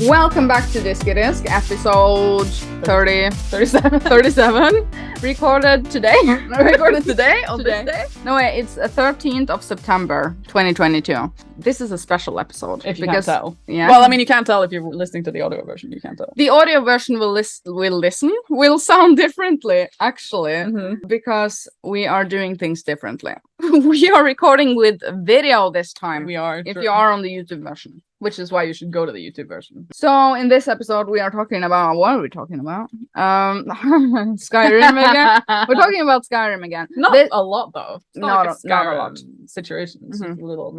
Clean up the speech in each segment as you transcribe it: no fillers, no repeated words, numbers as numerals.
Welcome back to Diskydisk, episode 37. Recorded today. Recorded today on this day. No way, it's 13th of September 2022. This is a special episode. If you can't tell. Yeah. Well, I mean, you can't tell if you're listening to the audio version. You can't tell. The audio version will sound differently, actually, because we are doing things differently. We are recording with video this time. We are. If you are on the YouTube version. Which is why you should go to the YouTube version. So in this episode, we are talking about, what are we talking about? Skyrim again. We're talking about Skyrim again. Not a lot though. It's not a lot. Situations.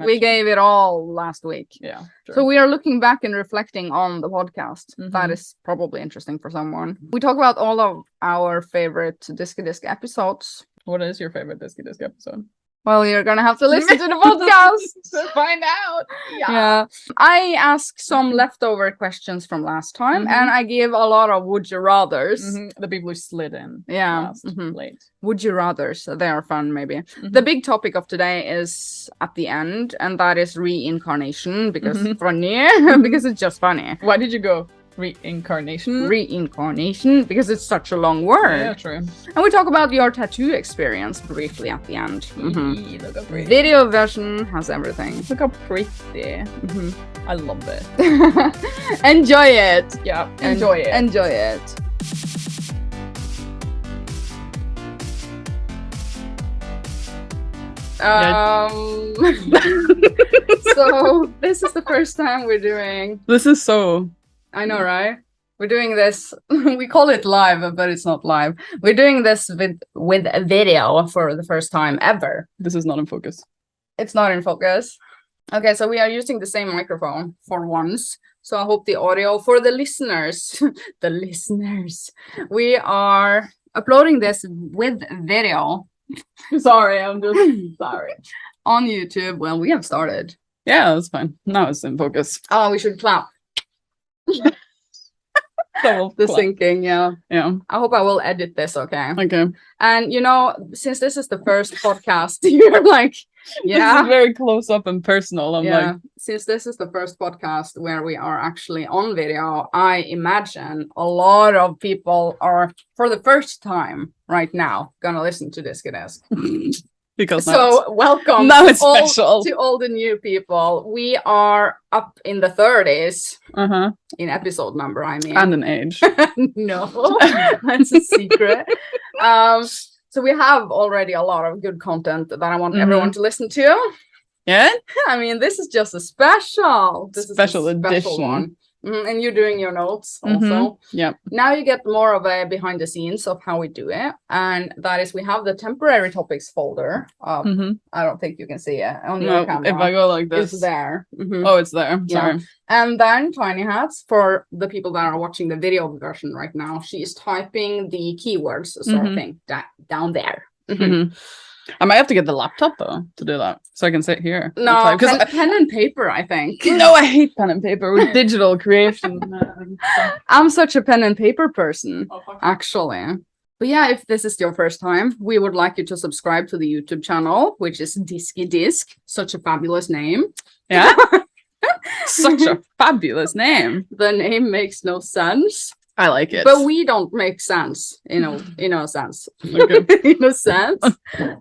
We gave it all last week. Yeah. Sure. So we are looking back and reflecting on the podcast. That is probably interesting for someone. We talk about all of our favorite Diskydisk episodes. What is your favorite Diskydisk episode? Well, you're gonna have to listen to the podcast to find out. Yeah. I asked some leftover questions from last time, and I gave a lot of would you rathers. The people who slid in. Yeah. Late. Would you rathers? They are fun, maybe. The big topic of today is at the end, and that is reincarnation, because funny, because it's just funny. Why did you go reincarnation? Reincarnation, because it's such a long word. Yeah, true. And we talk about your tattoo experience briefly at the end. Look how pretty. Video version has everything. Look how pretty. I love it. Enjoy it. Yeah, enjoy it. Enjoy it. So this is the first time we're doing. This is so. I know, right? We're doing this. We call it live, but it's not live. We're doing this with a video for the first time ever. This is not in focus. It's not in focus. Okay, so we are using the same microphone for once. So I hope the audio for the listeners, we are uploading this with video. Sorry, I'm just sorry. On YouTube. Well, we have started. Yeah, that's fine. Now it's in focus. Oh, we should clap. The syncing, yeah. I hope I will edit this, okay? Okay. And you know, since this is the first podcast, you're like, yeah, this is very close up and personal. I'm like, since this is the first podcast where we are actually on video, I imagine a lot of people are for the first time right now gonna listen to Diskydisk. Because so welcome now it's special to all the new people. We are up in the 30s in episode number, I mean, and an age. No, that's a secret. So we have already a lot of good content that I want everyone to listen to. Yeah, I mean, this is just a special edition one. And you're doing your notes also. Yeah. Now you get more of a behind the scenes of how we do it, and that is we have the temporary topics folder. I don't think you can see it on your camera. If I go like this, it's there. Oh, it's there. Sorry. Yeah. And then Tiny Hats for the people that are watching the video version right now. She is typing the keywords sort of thing down there. I might have to get the laptop though to do that, so I can sit here. No, pen and paper, I think. No, I hate pen and paper with digital creation. I'm such a pen and paper person, actually. But yeah, if this is your first time, we would like you to subscribe to the YouTube channel, which is Diskydisk. Such a fabulous name. Yeah, such a fabulous name. The name makes no sense. I like it. But we don't make sense, in a sense. Okay. In a sense,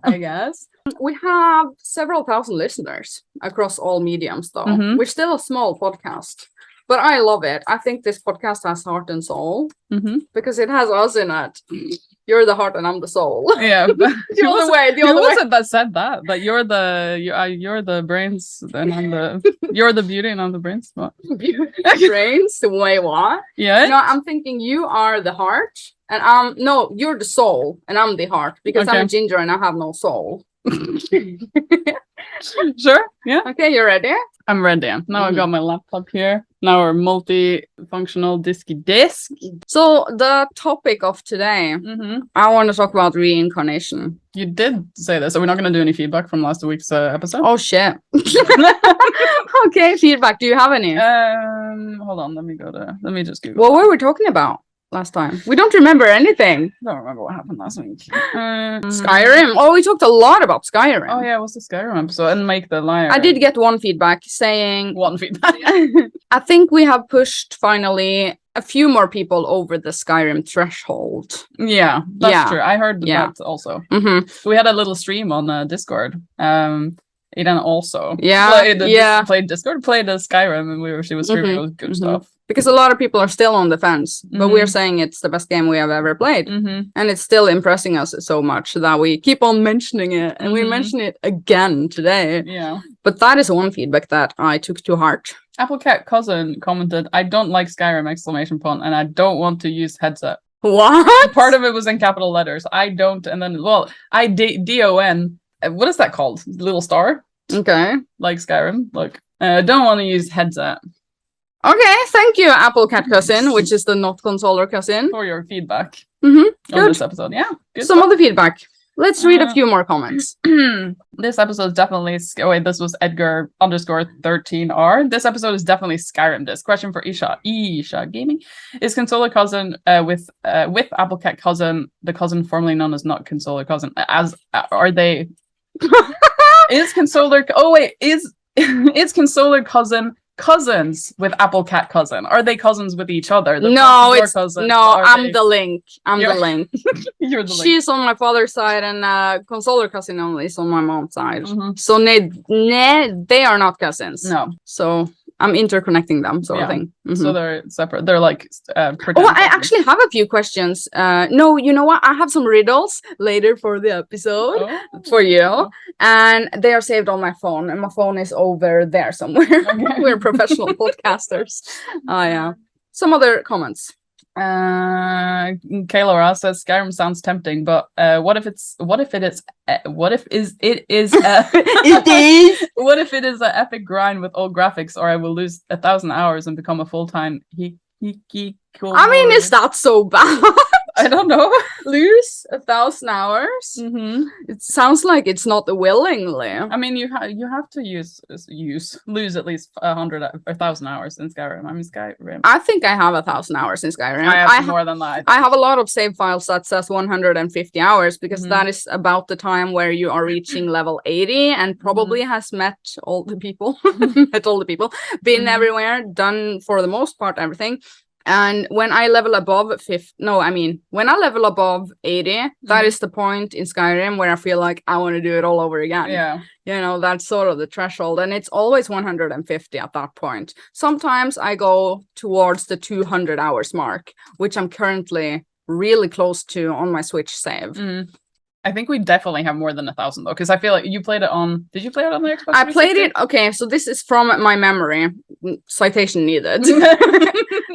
I guess. We have several thousand listeners across all mediums, though. We're still a small podcast. But I love it. I think this podcast has heart and soul. Because it has us in it. You're the heart and I'm the soul. Yeah. The other way. Who was it that said that? That you're the brains and I'm the you're the beauty and I'm the brains. What? Brains? Wait, what? Yeah. No, I'm thinking you are the heart and you're the soul and I'm the heart because I'm a ginger and I have no soul. Sure. Yeah. Okay, you ready? I'm ready. Now I've got my laptop here. Now we're multi-functional Diskydisk. So the topic of today, I want to talk about reincarnation. You did say this. Are we not going to do any feedback from last week's episode? Oh shit. Okay, feedback. Do you have any? Hold on. Let me just Google. What were we talking about? last time? We don't remember anything. I don't remember what happened last week. Skyrim. Oh, we talked a lot about Skyrim. Oh yeah, what's the Skyrim episode? And Make the Liar. I did get one feedback saying one feedback. I think we have pushed finally a few more people over the Skyrim threshold. Yeah, that's true. I heard that also. Mm-hmm. We had a little stream on Discord. Eden also played Discord, played Skyrim, and she was streaming good stuff. Because a lot of people are still on the fence, but we're saying it's the best game we have ever played. And it's still impressing us so much that we keep on mentioning it, and we mention it again today. Yeah. But that is one feedback that I took to heart. Applecat Cousin commented, "I don't like Skyrim!" and I don't want to use headset. What? Part of it was in capital letters. I don't, and then DON. What is that called? Little star? Okay. Like Skyrim. Look. I don't want to use headset. Okay, thank you, Applecat Cousin, which is the not consoler cousin. For your feedback on this episode. Yeah. Good Some other feedback. Let's read a few more comments. This episode is definitely... this was Edgar_13R. This episode is definitely Skyrim disc. Question for Isha Gaming. Is Consoler Cousin with Applecat Cousin, the cousin formerly known as not Consoler Cousin, are they... Is Consoler... Oh wait, is Consoler Cousin cousins with Applecat Cousin? Are they cousins with each other? No, I'm the link. The link. You're the link. She's on my father's side, and Consoler Cousin only is on my mom's side. So they are not cousins. No. So I'm interconnecting them, sort of thing. So they're separate. They're like I actually have a few questions. No, you know what? I have some riddles later for the episode for you, and they are saved on my phone, and my phone is over there somewhere. Okay. We're professional podcasters. Oh yeah. Some other comments. Kayla Ross says Skyrim sounds tempting, but what if it is what if it is an epic grind with old graphics, or I will lose 1,000 hours and become a full-time cool. I mean, is that so bad? I don't know. Lose 1,000 hours? It sounds like it's not willingly. I mean, you have to lose at least 100 or 1,000 hours in Skyrim. I mean, Skyrim. I think I have 1,000 hours in Skyrim. I have more than that. I have a lot of save files that says 150 hours because that is about the time where you are reaching level 80 and probably has met all the people, been everywhere, done for the most part everything. And when I level above 80, that is the point in Skyrim where I feel like I want to do it all over again. Yeah. You know, that's sort of the threshold. And it's always 150 at that point. Sometimes I go towards the 200 hours mark, which I'm currently really close to on my Switch save. I think we definitely have more than 1,000 though, because I feel like you played it on... Did you play it on the Xbox 360? I played it... Okay, so this is from my memory. Citation needed.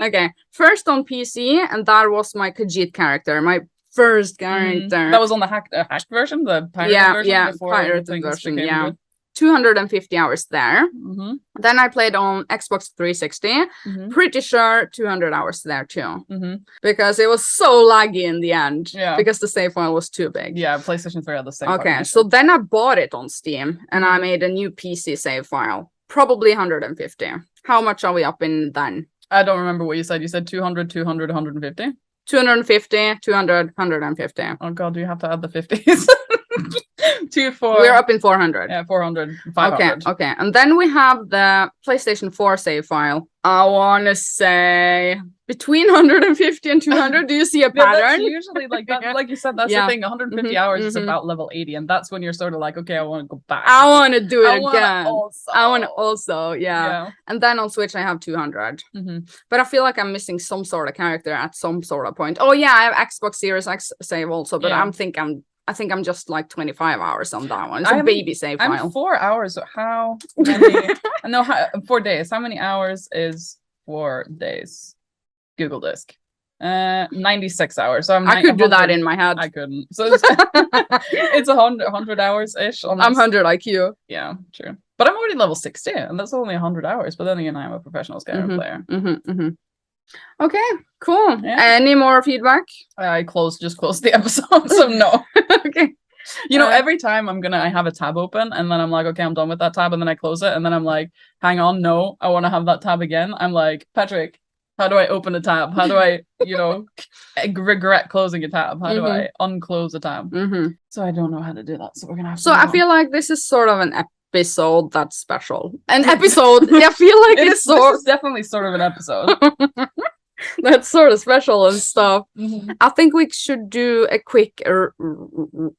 Okay, first on PC, and that was my Khajiit character, my first character. That was on the hacked version, the pirated version? Yeah, pirated version, yeah. 250 hours there. Then I played on Xbox 360. Pretty sure 200 hours there too. Because it was so laggy in the end. Yeah. Because the save file was too big. Yeah, PlayStation 3 had the same. Okay, so then I bought it on Steam and I made a new PC save file. Probably 150. How much are we up in then? I don't remember what you said. You said 200, 200, 150? 250, 200, 150. Oh god, do you have to add the 50s? 2, 4. We're up in 400. Yeah, 400, 500. Okay. And then we have the PlayStation 4 save file. I want to say between 150 and 200. Do you see a pattern? That's usually like that. Like you said, that's the thing. 150 hours is about level 80, and that's when you're sort of like, okay, I want to go back. I want to do it again. I want to also, yeah. And then on Switch, I have 200. But I feel like I'm missing some sort of character at some sort of point. Oh yeah, I have Xbox Series X save also, but I think I'm just like 25 hours on that one. It's a baby save file. I'm 4 hours. How many? 4 days. How many hours is 4 days? Google Disk. 96 hours. So I could do that in my head. I couldn't. So it's 100 hours ish. I'm 100 IQ. Yeah, true. But I'm already level 60, and that's only 100 hours. But then again, I'm a professional Skyrim player. Okay, cool. Yeah. Any more feedback? I just closed the episode, so no. Okay. You know, every time I have a tab open, and then I'm like, okay, I'm done with that tab, and then I close it, and then I'm like, hang on, no, I want to have that tab again. I'm like, Patrick, How do I open a tab? How do I, regret closing a tab? How do I unclose a tab? So I don't know how to do that. So we're gonna have to. So I feel like this is sort of an episode that's special. An episode. I feel like this is definitely sort of an episode. That's sort of special and stuff. I think we should do a quick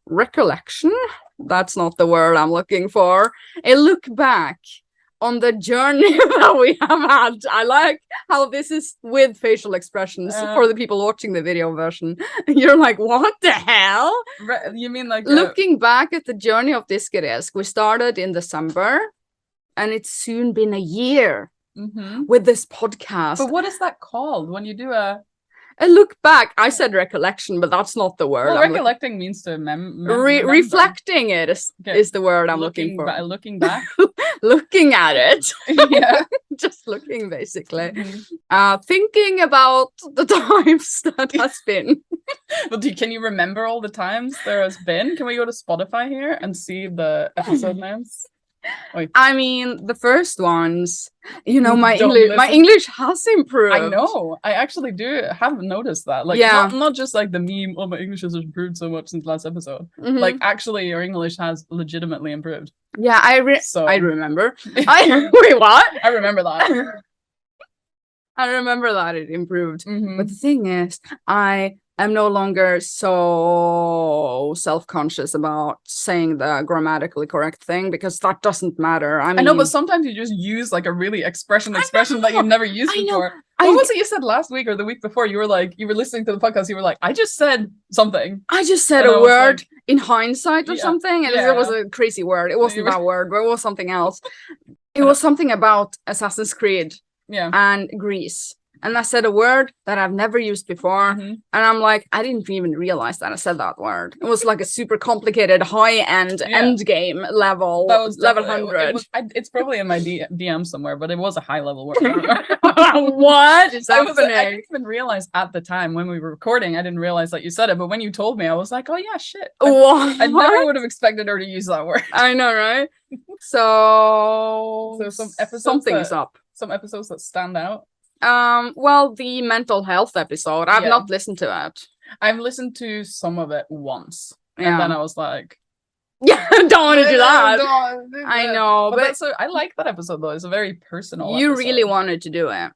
recollection. That's not the word I'm looking for. A look back on the journey that we have had. I like how this is with facial expressions for the people watching the video version. You're like, what the hell? You mean like looking back at the journey of Diskydisk? We started in December, and it's soon been a year with this podcast. But what is that called when you do a look back? I said recollection, but that's not the word. Well, recollecting means to reflecting it is the word I'm looking for. Looking back. Looking at it. Yeah. Just looking, basically. Thinking about the times that has been. Well, can you remember all the times there has been? Can we go to Spotify here and see the episode names? I mean, the first ones, my English has improved. I know. I actually have noticed that. Like, not just like the meme, oh, my English has improved so much since last episode. Like, actually, your English has legitimately improved. Yeah, I remember. Wait, what? I remember that. I remember that it improved. But the thing is, I am no longer so self-conscious about saying the grammatically correct thing, because that doesn't matter. I know, but sometimes you just use like a really expression that you've never used before. What was it you said last week or the week before? You were listening to the podcast, you were like, I just said something. I just said a word in hindsight or something, and it was a crazy word. It wasn't that word, but it was something else. It was something about Assassin's Creed and Greece. And I said a word that I've never used before. And I'm like, I didn't even realize that I said that word. It was like a super complicated high-end end game level. That was level 100. It's probably in my DM somewhere, but it was a high-level word. What is happening? I didn't even realize at the time when we were recording, I didn't realize that you said it. But when you told me, I was like, oh yeah, shit. I never would have expeced her to use that word. I know, right? So some episodes something's up. Some episodes that stand out. Well, the mental health episode, I've not listened to it. I've listened to some of it once, and then I was like, don't want to do that. I know, but I like that episode though. It's a very personal. You really wanted to do it.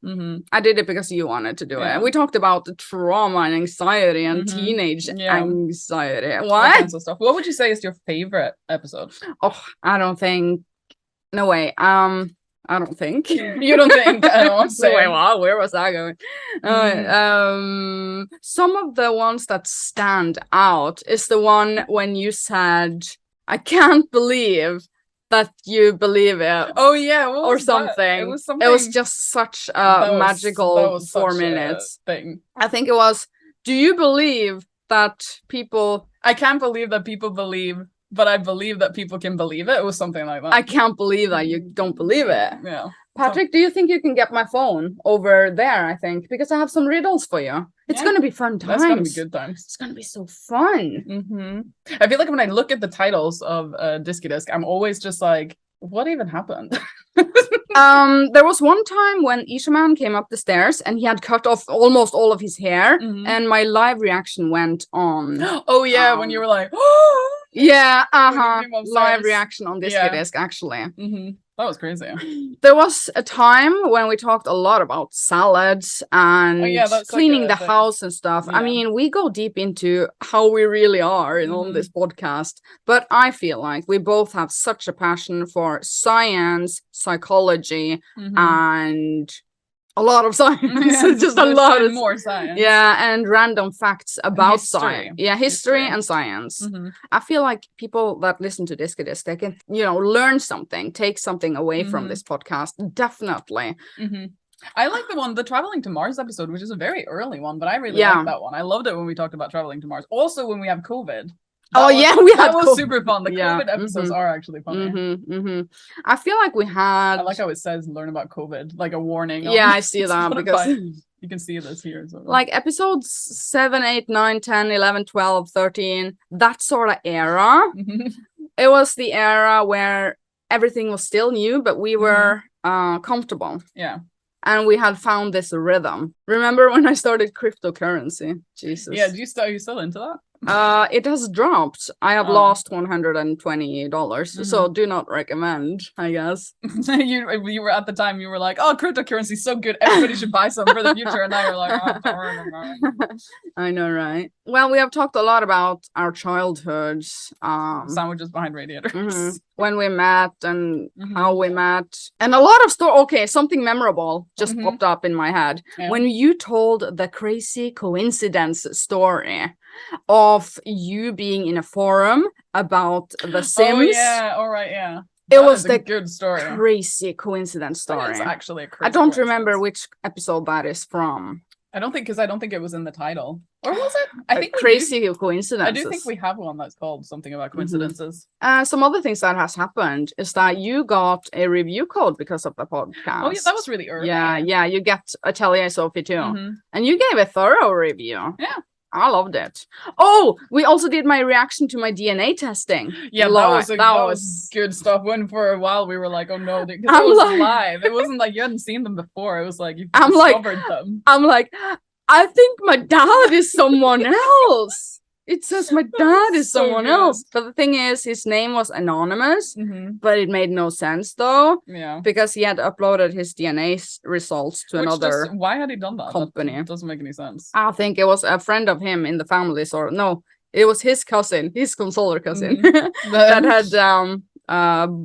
I did it because you wanted to do it. We talked about the trauma and anxiety and teenage anxiety. What kinds of stuff. What would you say is your favorite episode? Oh, I don't think. No way. I don't think. You don't think? I don't say. Wait, wow, where was I going? Some of the ones that stand out is the one when you said, I can't believe that you believe it. Oh yeah, or something. It was just such a magical 4 minutes thing. I think it was, do you believe that people... I can't believe that people believe, but I believe that people can believe it. It was something like that. I can't believe that you don't believe it. Yeah. Patrick, do you think you can get my phone over there, I think? Because I have some riddles for you. It's going to be fun times. That's going to be good times. It's going to be so fun. I feel like when I look at the titles of Diskydisk, I'm always just like, what even happened? There was one time when Ishaman came up the stairs and he had cut off almost all of his hair, and my live reaction went on. Oh yeah, when you were like, yeah, live reaction on Diskydisk, actually. That was crazy. There was a time when we talked a lot about salads and cleaning the house and stuff. I mean, we go deep into how we really are on this podcast, but I feel like we both have such a passion for science, psychology, and a lot of science. Just a lot of more science. Yeah, and random facts about science. Yeah, history and science. I feel like people that listen to Diskydisk, they can, learn something, take something away from this podcast. Definitely. I like the traveling to Mars episode, which is a very early one, but I really like that one. I loved it when we talked about traveling to Mars. Also, when we have COVID. That was super fun. The COVID episodes are actually funny. I feel like we had... I like how it says learn about COVID, like a warning. Yeah, I see that because... You can see this here. So. Like episodes 7, 8, 9, 10, 11, 12, 13, that sort of era. It was the era where everything was still new, but we were comfortable. Yeah. and we had found this rhythm. Remember when I started cryptocurrency? Jesus. Yeah, you still into that? It has dropped. I have lost $120, so do not recommend, I guess. you were at the time, you were like, oh, cryptocurrency is so good, everybody should buy some for the future, and now you're like, oh, I know, right? Well, we have talked a lot about our childhoods, sandwiches behind radiators, when we met and how we met, and a lot of something memorable just popped up in my head when you told the crazy coincidence story of you being in a forum about The Sims. Oh yeah, all right, yeah. It was the good story. Crazy coincidence story. It's actually a crazy I don't remember which episode that is from. I don't think it was in the title. Or was it? I think crazy coincidences. I do think we have one that's called something about coincidences. Some other things that has happened is that you got a review code because of the podcast. Oh yeah, that was really early. Yeah, you get Atelier Sophie too. And you gave a thorough review. Yeah. I loved it. Oh, we also did my reaction to my DNA testing. Yeah, that was good stuff. When for a while we were like, oh no, because it was live. It wasn't like you hadn't seen them before. It was like you discovered them. I'm like, I think my dad is someone else. It says my dad is someone else. But the thing is, his name was anonymous, but it made no sense though. Yeah. Because he had uploaded his DNA results to another why had he done that? company. That doesn't make any sense. I think it was a friend of him in the family, no, it was his cousin, his consoler cousin, that had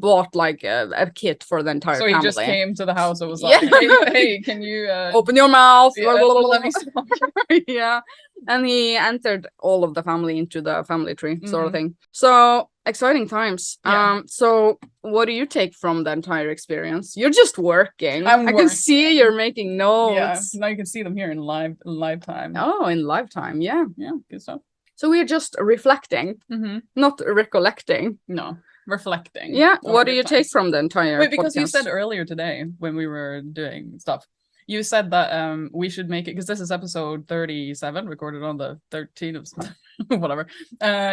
bought like a kit for the entire family. So he just came to the house and was like, hey, can you open your mouth? Let me smoke. Yeah. And he entered all of the family into the family tree, sort of thing. So exciting times. Yeah. So what do you take from the entire experience? You're just working. I can see you're making notes. Yeah, now you can see them here in live time. Oh, in live time, yeah. Yeah, good stuff. So we're just reflecting, not recollecting. No, reflecting. Yeah. What do you take from the entire because podcast? you said earlier today when we were doing stuff, you said that we should make it, because this is episode 37, recorded on the 13th of whatever.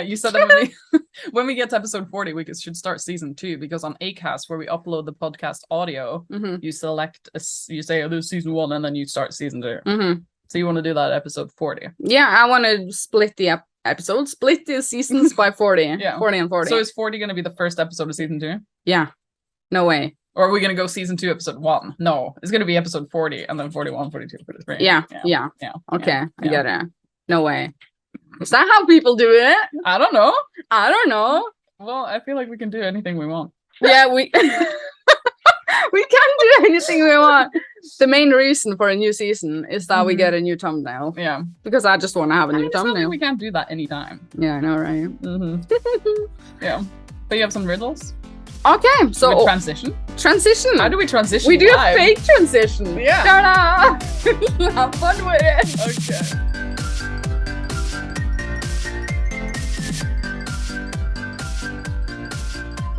You said that when we get to episode 40, we should start season 2, because on Acast, where we upload the podcast audio, you select, you say, oh, this is season 1, and then you start season 2. So you want to do that at episode 40? Yeah, I want to split the episodes, split the seasons by 40. Yeah. 40 and 40. So is 40 going to be the first episode of season 2? Yeah. No way. Or are we going to go season 2, episode 1? No, it's going to be episode 40, and then 41, 42, 43. Yeah. Okay, I get it. No way. Is that how people do it? I don't know. Well, I feel like we can do anything we want. Yeah, we can do anything we want. The main reason for a new season is that we get a new thumbnail. Yeah. Because I just want to have a new thumbnail. We can't do that anytime. Yeah, I know, right? Yeah. But you have some riddles? Okay, so transition. How do we transition? We do a fake transition. Yeah. Ta-da! Have fun with it. Okay.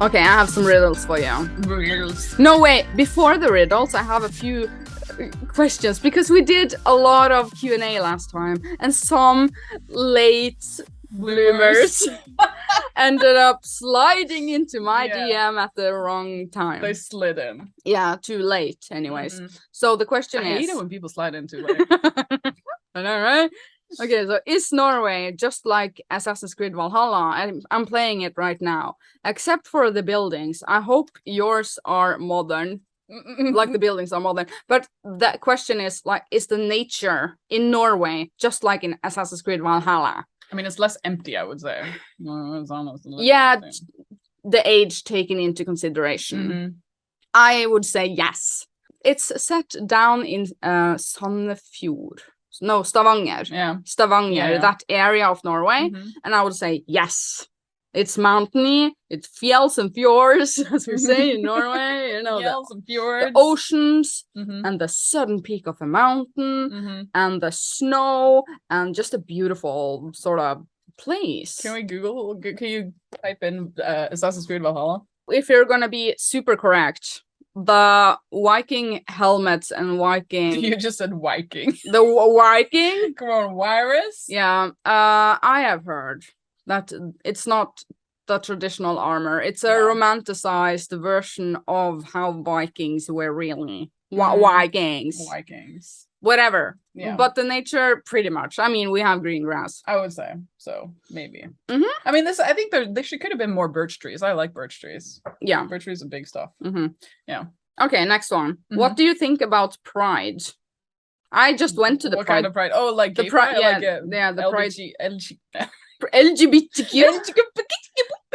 Okay, I have some riddles for you. Riddles. No, wait. Before the riddles, I have a few questions, because we did a lot of Q&A last time, and some late bloomers ended up sliding into my DM at the wrong time. They slid in. Yeah, too late anyways. So the question is... I hate it when people slide in too late. I know, right? Okay, so is Norway just like Assassin's Creed Valhalla? I'm playing it right now. Except for the buildings. I hope yours are modern. Like the buildings are modern. But the question is, like, is the nature in Norway just like in Assassin's Creed Valhalla? I mean, it's less empty, I would say. It's almost the age taken into consideration. I would say yes. It's set down in Sandefjord. No, Stavanger. Yeah. Stavanger, that area of Norway. And I would say yes. It's mountainy, it's fjells and fjords, as we say in Norway. You know, fjells and fjords. The oceans, and the southern peak of a mountain, and the snow, and just a beautiful sort of place. Can we Google? Can you type in Assassin's Creed Valhalla? If you're gonna be super correct, the Viking helmets and Viking... You just said Viking. The Viking? Come on, virus? Yeah, I have heard that it's not the traditional armor. It's a romanticized version of how Vikings were really Vikings. Vikings. Whatever. Yeah. But the nature, pretty much. I mean, we have green grass. I would say so. Maybe. I mean, I think there could have been more birch trees. I like birch trees. Yeah. Birch trees are big stuff. Yeah. Okay, next one. What do you think about Pride? I just went to the what Pride. Kind of Pride? Oh, like the gay Pride. Pride? Yeah, the Pride. LGBTQ.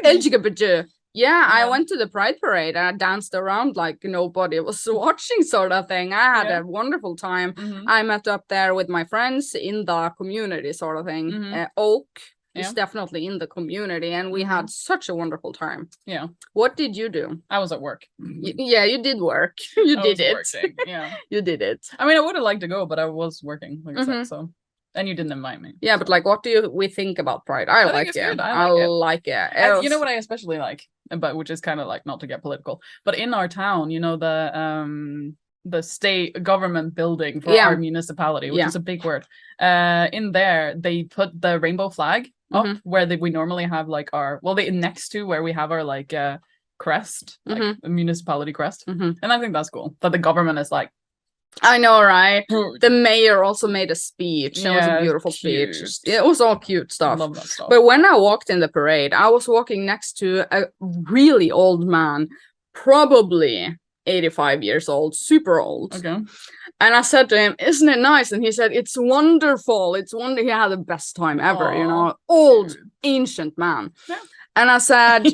LGBT. Yeah, I went to the Pride Parade and I danced around like nobody was watching, sort of thing. I had a wonderful time. I met up there with my friends in the community, sort of thing. Oak is definitely in the community, and we had such a wonderful time. Yeah. What did you do? I was at work. Yeah, you did work. You did it. Working. Yeah. You did it. I mean, I would have liked to go, but I was working, like I said, so. And you didn't invite me. Yeah, but like, what do we think about Pride? I like it. I like it. You know what I especially like, but which is kind of like, not to get political, but in our town, you know, the state government building for our municipality, which is a big word. In there, they put the rainbow flag up where we normally have like next to where we have our like crest, like a municipality crest, and I think that's cool. That the government is like. I know, right? The mayor also made a speech. It was a beautiful speech. It was all cute stuff. I love that stuff. But when I walked in the parade, I was walking next to a really old man, probably 85 years old, super old. Okay. And I said to him, "Isn't it nice?" And he said, "It's wonderful. It's wonderful." He had the best time ever, you know. Old, ancient man. Yeah. And I said,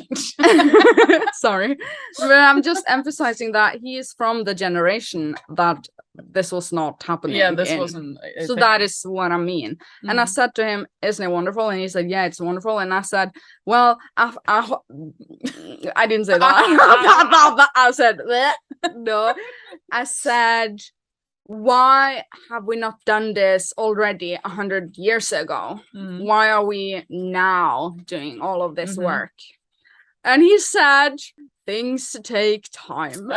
sorry, but I'm just emphasizing that he is from the generation that this was not happening. Yeah, this wasn't. So that is what I mean. And I said to him, "Isn't it wonderful?" And he said, "Yeah, it's wonderful." And I said, "Well, I didn't say that. I said, no. I said, why have we not done this already 100 years ago? Why are we now doing all of this work?" And he said, "Things take time."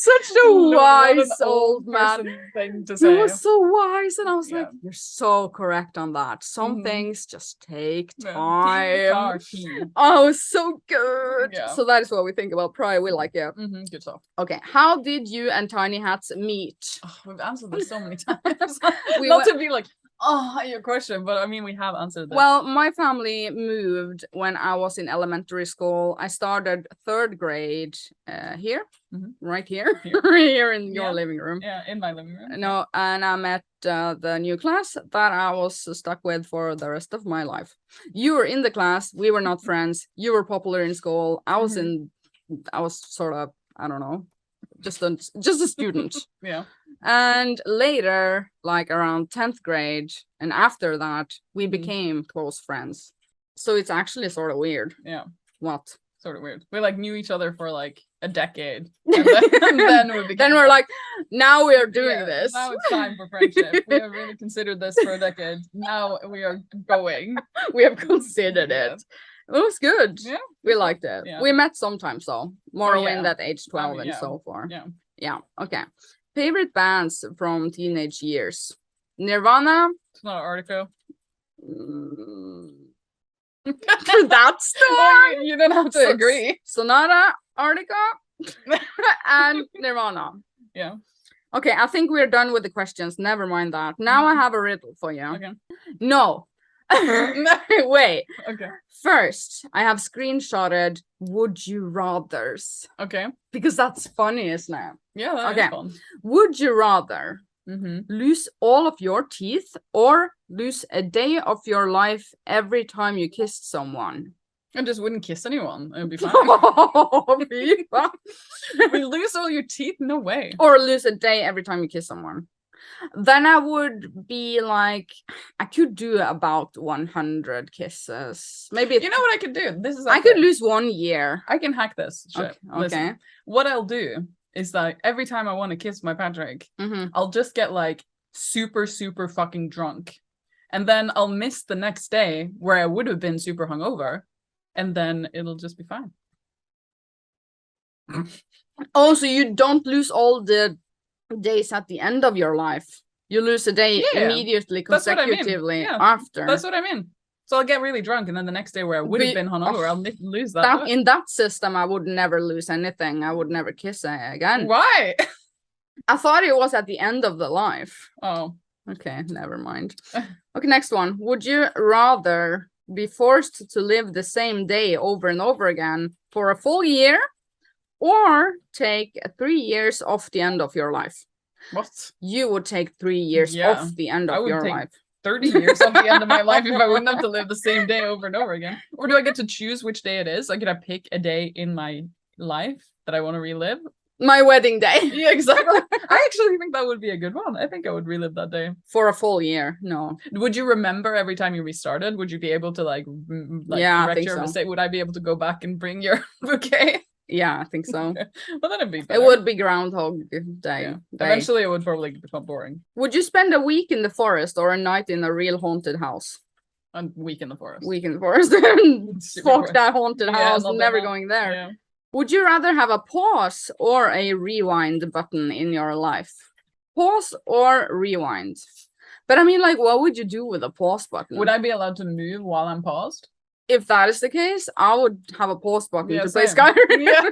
Such a wise old man. Thing to say. He was so wise, and I was like, "You're so correct on that. Some things just take time." Oh, it was so good. Yeah. So that is what we think about Pride. We like it. Good stuff. Okay, how did you and Tiny Hats meet? Oh, we've answered this so many times. Not to be like, your question, but I mean, we have answered this. Well, my family moved when I was in elementary school. I started 3rd grade here, right here, here in your living room. Yeah, in my living room. No, and I met the new class that I was stuck with for the rest of my life. You were in the class. We were not friends. You were popular in school. I was sort of, I don't know, just a student. Yeah. And later, like around 10th grade, and after that, we became close friends. So it's actually sort of weird. Yeah. What? Sort of weird. We like knew each other for like a decade. And then we became then we're like, now we're doing this. Now it's time for friendship. We have really considered this for a decade. Now we are going. We have considered it. It was good. Yeah. We liked it. Yeah. We met sometimes though. More in that age 12 and so forth. Yeah. Yeah. Okay. Favorite bands from teenage years? Nirvana. It's not an article. That's the one. You don't have to agree. Sonata, Arctica, and Nirvana. Yeah. Okay, I think we're done with the questions. Never mind that. Now I have a riddle for you. Okay. No. Wait. Okay. First, I have screenshotted would you rathers. Okay. Because that's funny, isn't it? Yeah, that is fun. Would you rather lose all of your teeth or lose a day of your life every time you kissed someone? I just wouldn't kiss anyone. It would be fine. We lose all your teeth? No way. Or lose a day every time you kiss someone. Then I would be like, I could do about 100 kisses. Maybe you know what I could do? I could lose 1 year. I can hack this shit. Okay. Listen, what I'll do is that every time I want to kiss my Patrick, I'll just get like super, super fucking drunk. And then I'll miss the next day where I would have been super hungover. And then it'll just be fine. Oh, so you don't lose all the days at the end of your life. You lose a day immediately, consecutively after. That's what I mean. So I'll get really drunk, and then the next day where I would have been hungover, I'll lose that. In that system, I would never lose anything. I would never kiss again. Why? I thought it was at the end of the life. Oh. Okay, never mind. Okay, next one. Would you rather be forced to live the same day over and over again for a full year, or take 3 years off the end of your life? What? You would take 3 years off the end of your life. 30 years off the end of my life if I wouldn't have to live the same day over and over again. Or do I get to choose which day it is? Like, could I pick a day in my life that I want to relive? My wedding day. Yeah, exactly. I actually think that would be a good one. I think I would relive that day. For a full year, no. Would you remember every time you restarted? Would you be able to correct your mistake? Would I be able to go back and bring your bouquet? Yeah, I think so. Well, that'd be better. It would be Groundhog Day. Yeah. Eventually, it would probably become boring. Would you spend a week in the forest or a night in a real haunted house? A week in the forest. Week in the forest. Fuck that haunted house. I'm never going there. Yeah. Would you rather have a pause or a rewind button in your life? Pause or rewind? But I mean, like, what would you do with a pause button? Would I be allowed to move while I'm paused? If that is the case, I would have a pause button to play Skyrim. Yeah.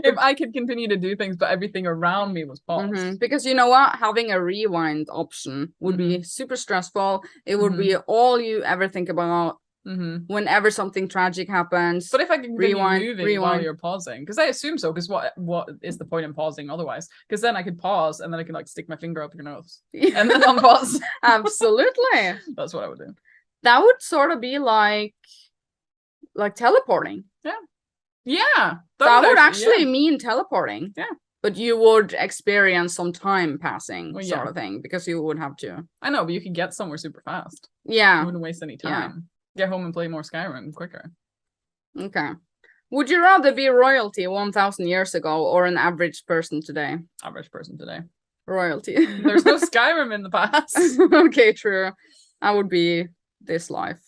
If I could continue to do things, but everything around me was paused. Because you know what? Having a rewind option would be super stressful. It would be all you ever think about whenever something tragic happens. But if I can continue moving while you're pausing, because I assume so, because what is the point in pausing otherwise? Because then I could pause and then I can like stick my finger up your nose and then unpause. Absolutely. That's what I would do. That would sort of be like teleporting. Yeah. That would actually mean teleporting. Yeah. But you would experience some time passing sort of thing, because you would have to. I know, but you could get somewhere super fast. Yeah. You wouldn't waste any time. Get home and play more Skyrim quicker. Okay. Would you rather be royalty 1,000 years ago or an average person today? Average person today. Royalty. There's no Skyrim in the past. Okay, true. I would be this life.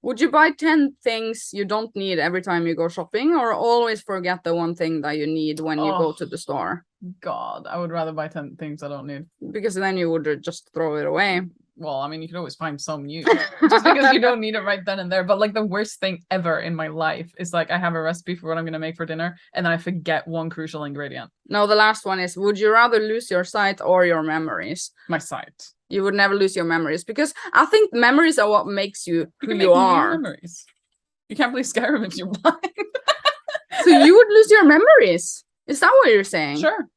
Would you buy 10 things you don't need every time you go shopping, or always forget the one thing that you need when you go to the store? God, I would rather buy 10 things I don't need. Because then you would just throw it away. Well, I mean, you could always find some use just because you don't need it right then and there. But like the worst thing ever in my life is like I have a recipe for what I'm going to make for dinner and then I forget one crucial ingredient. No, the last one is, would you rather lose your sight or your memories? My sight. You would never lose your memories, because I think memories are what makes you who you are. Memories. You can't play Skyrim if you're blind. So you would lose your memories? Is that what you're saying? Sure.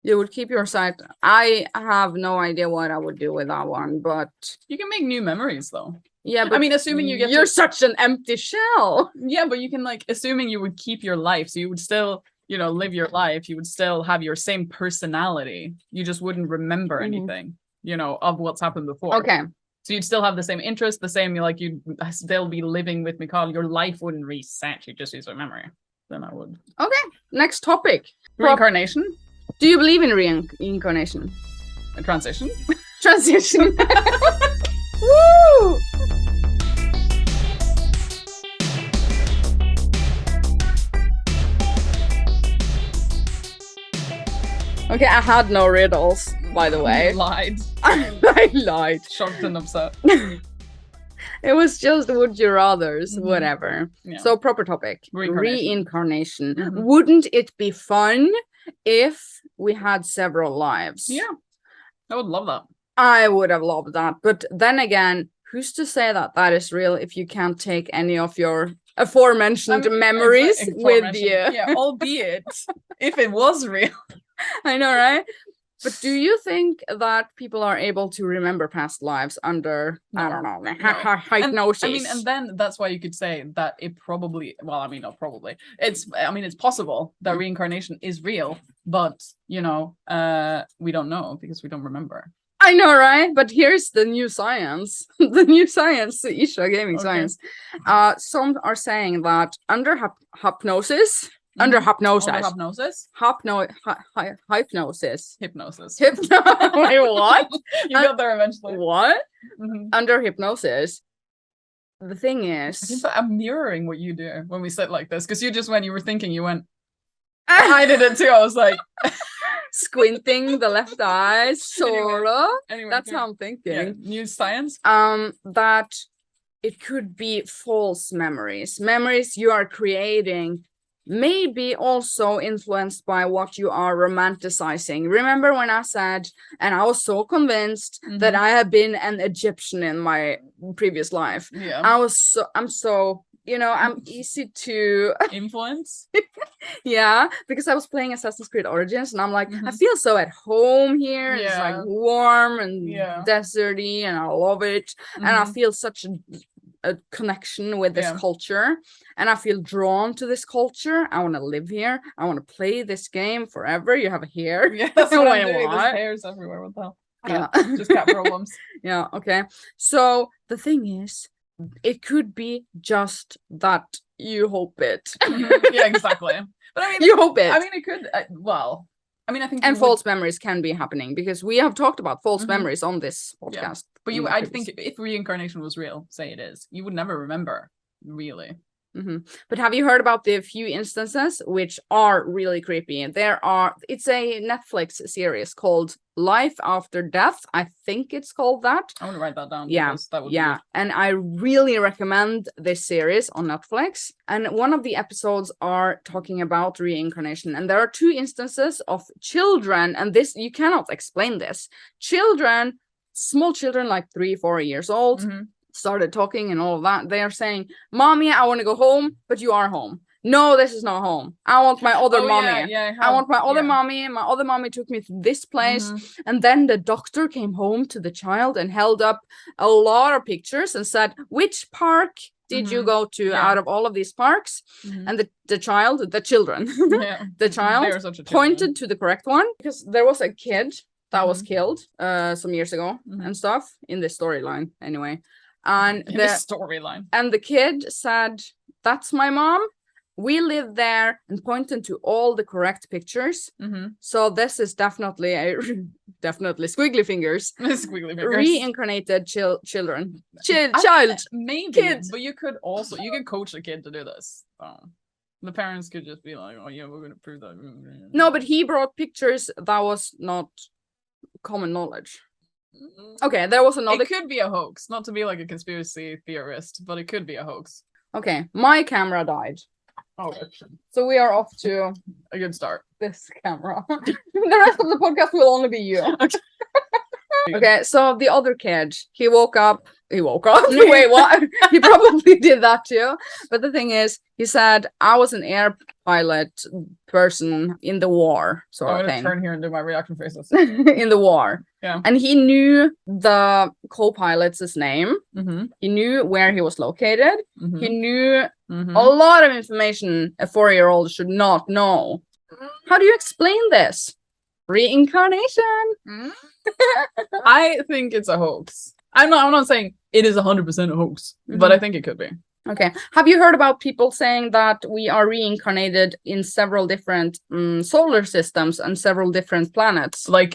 You would keep your sight. I have no idea what I would do with that one, but you can make new memories though. Yeah, but I mean, assuming you're such an empty shell. Yeah, but you can assuming you would keep your life, so you would still, live your life. You would still have your same personality. You just wouldn't remember anything, of what's happened before. Okay. So you'd still have the same interest, the same you'd still be living with Mikhail. Your life wouldn't reset. You'd just use your memory. Then I would. Okay. Next topic. Reincarnation. Do you believe in reincarnation? A transition? Transition. Woo! Okay, I had no riddles, by the way. You lied. I lied. Shocked and upset. It was just would you rathers, whatever. Yeah. So proper topic. Reincarnation. Wouldn't it be fun if we had several lives? Yeah. I would love that. I would have loved that. But then again, who's to say that that is real if you can't take any of your aforementioned memories with you? Yeah, albeit if it was real. I know, right? But do you think that people are able to remember past lives under, I don't know, hypnosis? And then that's why you could say that it probably, not probably. It's possible that reincarnation is real, but, we don't know because we don't remember. I know, right? But here's the new science. The new science, the Isha gaming science. Some are saying that under hypnosis. Under hypnosis. Under hypnosis? Hypnosis. Hypnosis. Wait, what? You got there eventually. What? Under hypnosis. The thing is... I'm mirroring what you do when we sit like this. Because you just, when you were thinking, you went... I did it too. I was like... Squinting the left eye, sort of. Anyway, that's how I'm thinking. Yeah. New science? That... it could be false memories you are creating, maybe also influenced by what you are romanticizing. Remember when I said, and I was so convinced that I had been an Egyptian in my previous life. Yeah. I'm so, I'm easy to influence. Yeah, because I was playing Assassin's Creed Origins, and I'm like, I feel so at home here. Yeah. It's like warm and deserty, and I love it. And I feel such a connection with this culture, and I feel drawn to this culture. I want to live here. I want to play this game forever. You have a hair. Yeah, that's what I'm doing. There's hairs everywhere. What the hell? Yeah. Just cat problems. Yeah, okay. So the thing is, it could be just that you hope it. Yeah, exactly. But I mean, you hope it. I mean, it could. Well, I mean, I think. And false memories can be happening, because we have talked about false memories on this podcast. Yeah. But I think if reincarnation was real, say it is, you would never remember, really. But have you heard about the few instances which are really creepy? It's a Netflix series called Life After Death. I think it's called that. I want to write that down. Yeah, that would yeah. And I really recommend this series on Netflix. And one of the episodes are talking about reincarnation. And there are two instances of children, and this, you cannot explain this. Children, small children, like 3-4 years old, started talking and all of that. They are saying, "Mommy, I want to go home, but you are home. No, this is not home. I want my other mommy. I want my other mommy. My other mommy took me to this place." And then the doctor came home to the child and held up a lot of pictures and said, "Which park did you go to out of all of these parks?" And the child pointed to the correct one, because there was a kid that was killed some years ago and stuff in this storyline anyway. And the storyline. And the kid said, "That's my mom. We live there," and pointed to all the correct pictures. So this is definitely squiggly fingers. Squiggly fingers. Reincarnated children. Child. Maybe. Kids. But you could coach a kid to do this. The parents could just be like, "Oh yeah, we're gonna prove that." No, but he brought pictures that was not common knowledge. Okay, there was another. It could be a hoax, not to be like a conspiracy theorist, but it could be a hoax. Okay, my camera died. Oh, so we are off to a good start. This camera. The rest of the podcast will only be you. Okay, so the other kid, he woke up. Wait, what? He probably did that too. But the thing is, he said, "I was an air pilot person in the war," sort of thing. I'm gonna turn here and do my reaction faces. In the war. Yeah. And he knew the co-pilot's name. He knew where he was located. He knew a lot of information a 4-year-old should not know. How do you explain this? Reincarnation. I think it's a hoax. I'm not saying it is 100% a hoax, but I think it could be. Okay. Have you heard about people saying that we are reincarnated in several different solar systems and several different planets? Like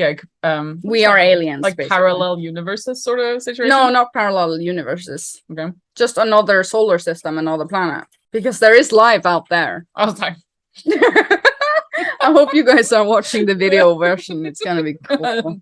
we are aliens. Like basically. Parallel universes sort of situation? No, not parallel universes. Okay. Just another solar system, another planet. Because there is life out there. Oh, sorry. I hope you guys are watching the video version. It's gonna be cool.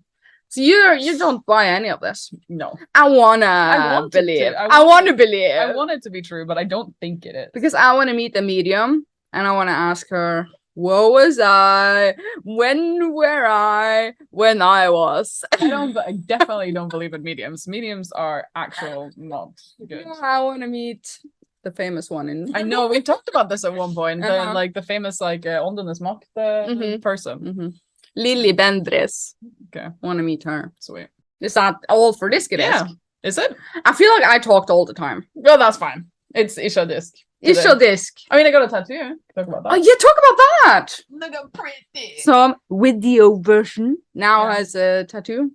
So you don't buy any of this? No. I want to believe. I want to believe. I want it to be true, but I don't think it is. Because I want to meet a medium and I want to ask her, what was I? When were I? When I was? I definitely don't believe in mediums. Mediums are actual not good. I want to meet the famous one in. I know we talked about this at one point. The famous Åndenes makt person. Lily Bendriss. Okay. Want to meet her. Sweet. Is that all for Diskydisk? Yeah. Is it? I feel like I talked all the time. Well, that's fine. It's Diskydisk. Diskydisk. I mean, I got a tattoo. Talk about that. Oh, yeah, talk about that. Look how pretty. So, video version now has a tattoo.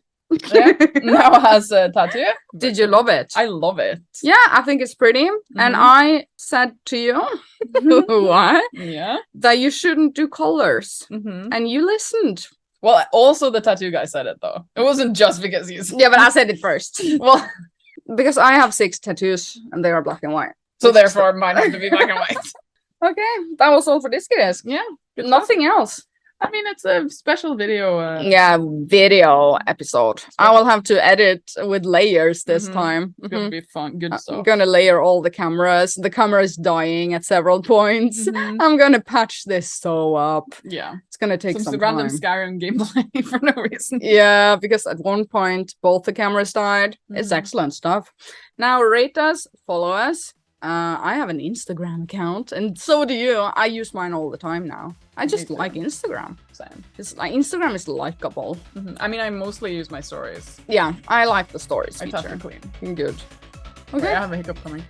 Yeah, now has a tattoo. Did you love it? I love it. Yeah, I think it's pretty. And I said to you, what? Yeah. That you shouldn't do colors. And you listened. Well, also the tattoo guy said it though. It wasn't just because he's. Yeah, but I said it first. Well, because I have 6 tattoos and they are black and white. So therefore, mine have to be black and white. Okay, that was all for Diskydisk. Yeah. Nothing else. I mean, it's a special video. Yeah, video episode. I will have to edit with layers this time. It's gonna be fun. Good stuff. I'm gonna layer all the cameras. The camera is dying at several points. I'm gonna patch this so up. Yeah. It's gonna take some random time. Skyrim gameplay for no reason. Yeah, because at one point both the cameras died. It's excellent stuff. Now rate us, follow us. I have an Instagram account, and so do you. I use mine all the time now. I just like Instagram. Same. It's like Instagram is likable. I mean, I mostly use my stories. Yeah, I like the stories I feature. tough and clean. Good. Okay. Okay. I have a hiccup coming.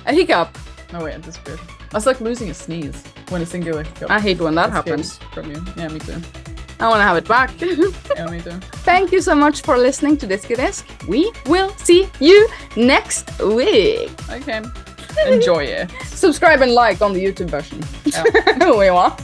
A hiccup. No, wait, it disappeared. That's like losing a sneeze when a singular hiccup. I hate when that happens. From you. Yeah, me too. I want to have it back. Yeah, me too. Thank you so much for listening to Diskydisk. We will see you next week. Okay. Enjoy it. Subscribe and like on the YouTube version. Ja. Oui, va.